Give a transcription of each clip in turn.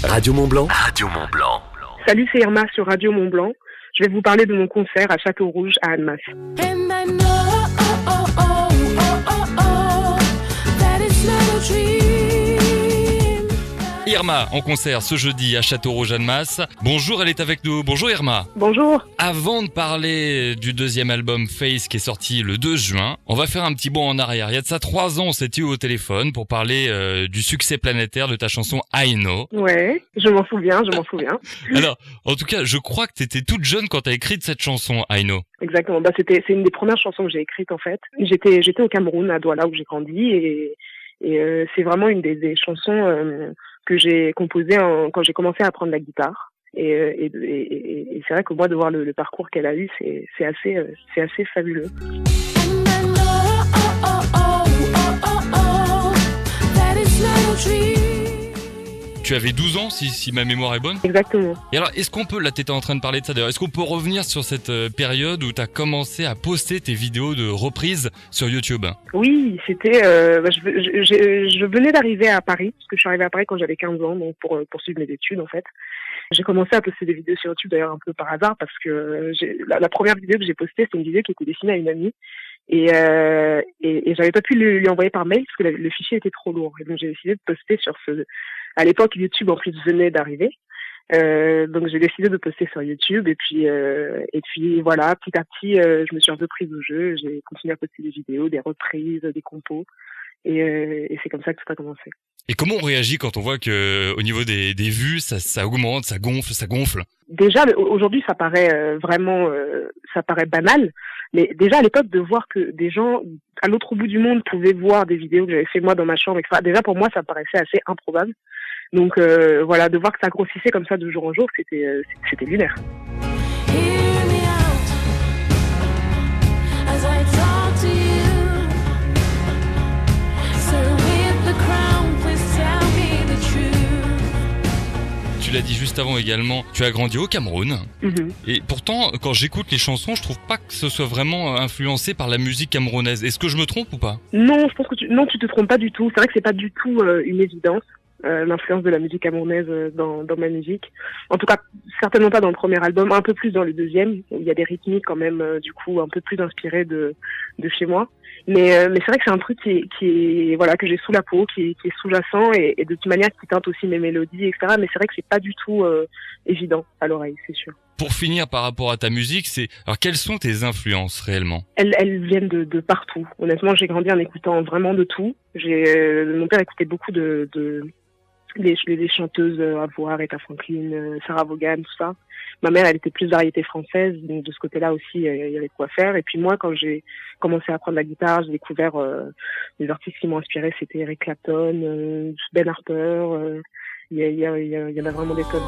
Radio Mont-Blanc. Radio Mont-Blanc. Salut, c'est Irma sur Radio Mont-Blanc. Je vais vous parler de mon concert à Château-Rouge à Annemasse. Irma en concert ce jeudi à Château-Rouge-Annemasse. Bonjour, elle est avec nous. Bonjour Irma. Bonjour. Avant de parler du deuxième album Face qui est sorti le 2 juin, on va faire un petit bond en arrière. Il y a de ça 3 ans, on s'est eu au téléphone pour parler du succès planétaire de ta chanson I Know. Ouais, je m'en souviens. Alors, en tout cas, je crois que t'étais toute jeune quand t'as écrit cette chanson I Know. Exactement, c'est une des premières chansons que j'ai écrites en fait. J'étais au Cameroun, à Douala où j'ai grandi et c'est vraiment une des chansons que j'ai composée quand j'ai commencé à apprendre la guitare. Et c'est vrai que moi de voir le parcours qu'elle a eu, c'est assez fabuleux. Tu avais 12 ans, si ma mémoire est bonne. Exactement. Et alors, est-ce qu'on peut, là t'étais en train de parler de ça d'ailleurs, est-ce qu'on peut revenir sur cette période où t'as commencé à poster tes vidéos de reprises sur YouTube? Oui, c'était, je venais d'arriver à Paris, parce que je suis arrivée à Paris quand j'avais 15 ans, donc pour poursuivre mes études en fait. J'ai commencé à poster des vidéos sur YouTube d'ailleurs un peu par hasard, parce que la première vidéo que j'ai postée, c'est une vidéo qui était dessinée à une amie. Et j'avais pas pu lui envoyer par mail parce que le fichier était trop lourd. Et donc j'ai décidé de poster sur à l'époque YouTube en plus venait d'arriver. Donc j'ai décidé de poster sur YouTube et puis voilà, petit à petit je me suis un peu prise au jeu, j'ai continué à poster des vidéos, des reprises, des compos et c'est comme ça que tout a commencé. Et comment on réagit quand on voit que au niveau des vues, ça augmente, ça gonfle? Déjà aujourd'hui ça paraît ça paraît banal, mais déjà à l'époque de voir que des gens à l'autre bout du monde pouvaient voir des vidéos que j'avais fait moi dans ma chambre, etc. Déjà pour moi ça paraissait assez improbable. Donc voilà, de voir que ça grossissait comme ça de jour en jour, c'était lunaire. Tu l'as dit juste avant également, tu as grandi au Cameroun. Mm-hmm. Et pourtant, quand j'écoute les chansons, je trouve pas que ce soit vraiment influencé par la musique camerounaise. Est-ce que je me trompe ou pas? Non, je pense que tu te trompes pas du tout. C'est vrai que c'est pas du tout une évidence. L'influence de la musique camerounaise dans ma musique. En tout cas, certainement pas dans le premier album, un peu plus dans le deuxième, où il y a des rythmiques quand même, du coup, un peu plus inspirés de chez moi. Mais c'est vrai que c'est un truc qui est voilà, que j'ai sous la peau, qui est sous-jacent et de toute manière qui teinte aussi mes mélodies, etc. Mais c'est vrai que c'est pas du tout évident à l'oreille, c'est sûr. Pour finir par rapport à ta musique, alors quelles sont tes influences réellement? Elles viennent de partout. Honnêtement, j'ai grandi en écoutant vraiment de tout. Mon père écoutait beaucoup les chanteuses à voir, Aretha Franklin, Sarah Vaughan, tout ça. Ma mère, elle était plus variété française, donc de ce côté-là aussi, il y avait quoi faire. Et puis moi, quand j'ai commencé à apprendre la guitare, j'ai découvert les artistes qui m'ont inspiré, c'était Eric Clapton, Ben Harper, il y en a vraiment des tonnes.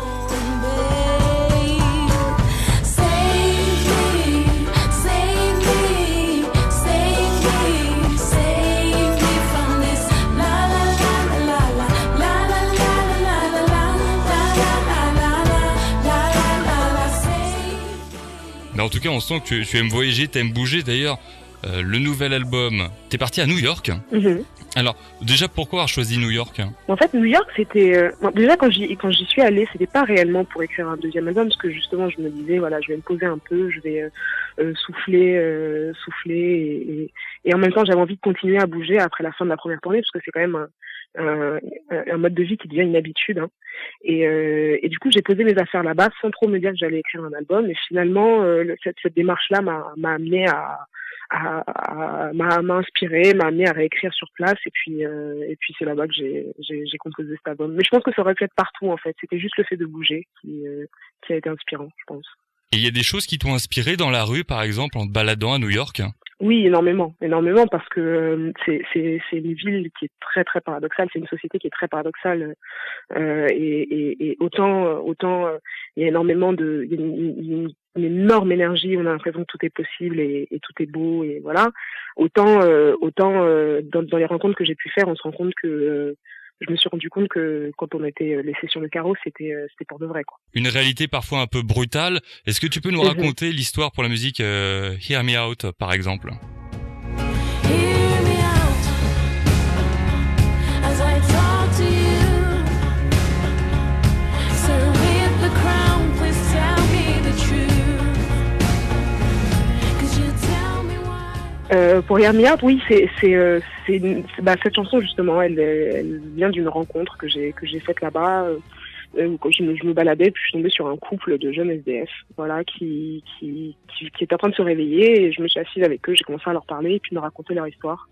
En tout cas, on sent que tu aimes voyager, tu aimes bouger. D'ailleurs, le nouvel album, t'es parti à New York. Mm-hmm. Alors, déjà, pourquoi avoir choisi New York? En fait, New York, c'était... déjà, quand j'y suis allée, c'était pas réellement pour écrire un deuxième album, parce que justement, je me disais, voilà, je vais me poser un peu, je vais souffler, et en même temps, j'avais envie de continuer à bouger après la fin de la première tournée, parce que c'est quand même un mode de vie qui devient une habitude, hein. Et du coup j'ai posé mes affaires là-bas sans trop me dire que j'allais écrire un album, et finalement cette démarche-là m'a amené m'a inspiré, m'a amené à réécrire sur place, et puis c'est là-bas que j'ai composé cet album. Mais je pense que ça aurait pu être partout en fait, c'était juste le fait de bouger qui a été inspirant, je pense. Et il y a des choses qui t'ont inspiré dans la rue, par exemple, en te baladant à New York? Oui, énormément, parce que c'est une ville qui est très très paradoxale, c'est une société qui est très paradoxale, et autant il y a énormément il y a une énorme énergie, on a l'impression que tout est possible et tout est beau, et voilà. Autant dans les rencontres que j'ai pu faire, on se rend compte que je me suis rendu compte que quand on était laissé sur le carreau, c'était pour de vrai, quoi. Une réalité parfois un peu brutale. Est-ce que tu peux nous raconter l'histoire pour la musique Hear Me Out, par exemple? Pour Hear Me Out, oui, cette chanson justement, elle vient d'une rencontre que j'ai faite là-bas. Quand je me baladais, puis je suis tombée sur un couple de jeunes SDF, voilà, qui était en train de se réveiller, et je me suis assise avec eux, j'ai commencé à leur parler, et puis me raconter leur histoire.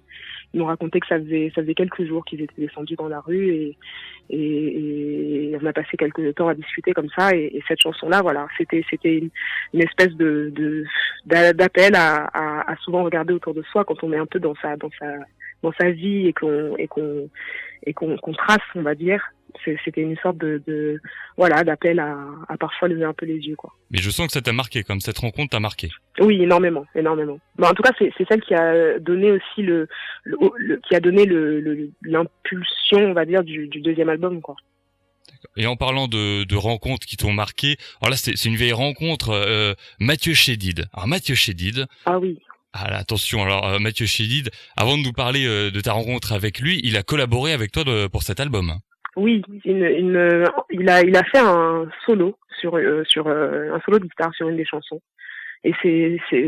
Ils m'ont raconté que ça faisait quelques jours qu'ils étaient descendus dans la rue, et on a passé quelques temps à discuter comme ça, et cette chanson-là, voilà, c'était une espèce d'appel à souvent regarder autour de soi quand on est un peu dans sa vie et qu'on trace, on va dire. C'était une sorte voilà, d'appel à parfois lever un peu les yeux, quoi. Mais je sens que ça t'a marqué, comme cette rencontre t'a marqué. Oui, énormément. Bon, en tout cas, c'est celle qui a donné aussi qui a donné l'impulsion, on va dire, du deuxième album, quoi. Et en parlant de rencontres qui t'ont marqué, alors là, c'est une vieille rencontre, Mathieu Chédid. Alors, Mathieu Chédid. Ah oui. Ah, attention, alors, Mathieu Chédid, avant de nous parler de ta rencontre avec lui, il a collaboré avec toi pour cet album. Oui, il a fait un solo sur un solo de guitare sur une des chansons. Et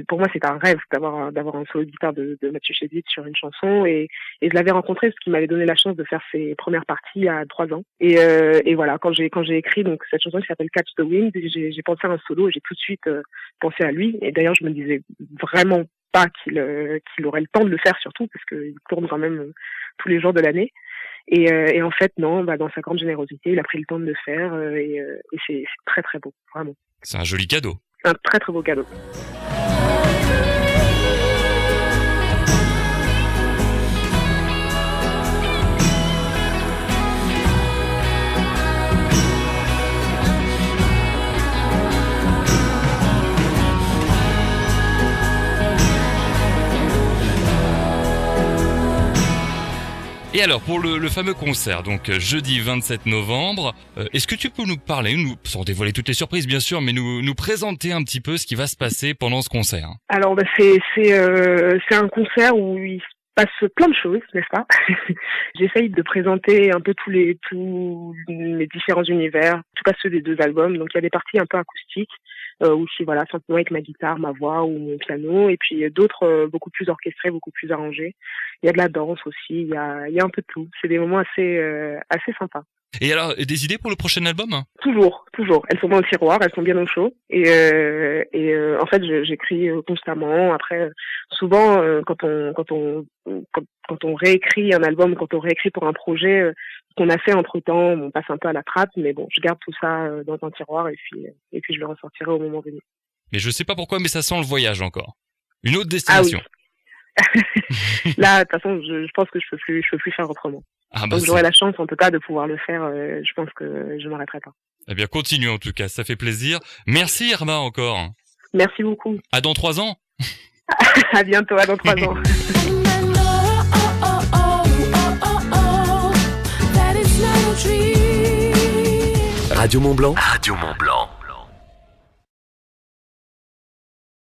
pour moi, c'est un rêve d'avoir un solo de guitare de Mathieu Chédid sur une chanson, et je l'avais rencontré parce qu'il m'avait donné la chance de faire ses premières parties à 3 ans. Et voilà, quand j'ai écrit donc cette chanson qui s'appelle Catch the Wind, j'ai pensé à un solo, et j'ai tout de suite pensé à lui. Et d'ailleurs, je me disais vraiment pas qu'il aurait le temps de le faire, surtout parce qu'il tourne quand même tous les jours de l'année. Et en fait, non, dans sa grande générosité, il a pris le temps de le faire, et c'est très très beau, vraiment. C'est un joli cadeau. Un très très beau cadeau. Et alors, pour le fameux concert, donc jeudi 27 novembre, est-ce que tu peux nous parler, sans dévoiler toutes les surprises bien sûr, mais nous présenter un petit peu ce qui va se passer pendant ce concert? Alors, c'est un concert où il se passe plein de choses, n'est-ce pas? J'essaye de présenter un peu tous les différents univers, en tout cas ceux des 2 albums. Donc il y a des parties un peu acoustiques, aussi voilà, simplement avec ma guitare, ma voix ou mon piano, et puis d'autres beaucoup plus orchestrés, beaucoup plus arrangés. Il y a de la danse aussi, il y a un peu de tout. C'est des moments assez sympas. Et alors, des idées pour le prochain album? Toujours. Elles sont dans le tiroir, elles sont bien au chaud. Et en fait, j'écris constamment. Après, souvent, quand on réécrit un album, quand on réécrit pour un projet qu'on a fait entre-temps, on passe un peu à la trappe. Mais bon, je garde tout ça dans un tiroir, et puis je le ressortirai au moment venu. Mais je sais pas pourquoi, mais ça sent le voyage encore. Une autre destination. Ah oui. Là, de toute façon, je pense que je peux plus faire autrement. Ah bah, donc j'aurai la chance, en tout cas, de pouvoir le faire. Je pense que je m'arrêterai pas. Eh bien, continue en tout cas, ça fait plaisir. Merci Irma encore. Merci beaucoup. À dans 3 ans. À bientôt, à dans 3 ans. Radio Mont Blanc. Radio Mont Blanc.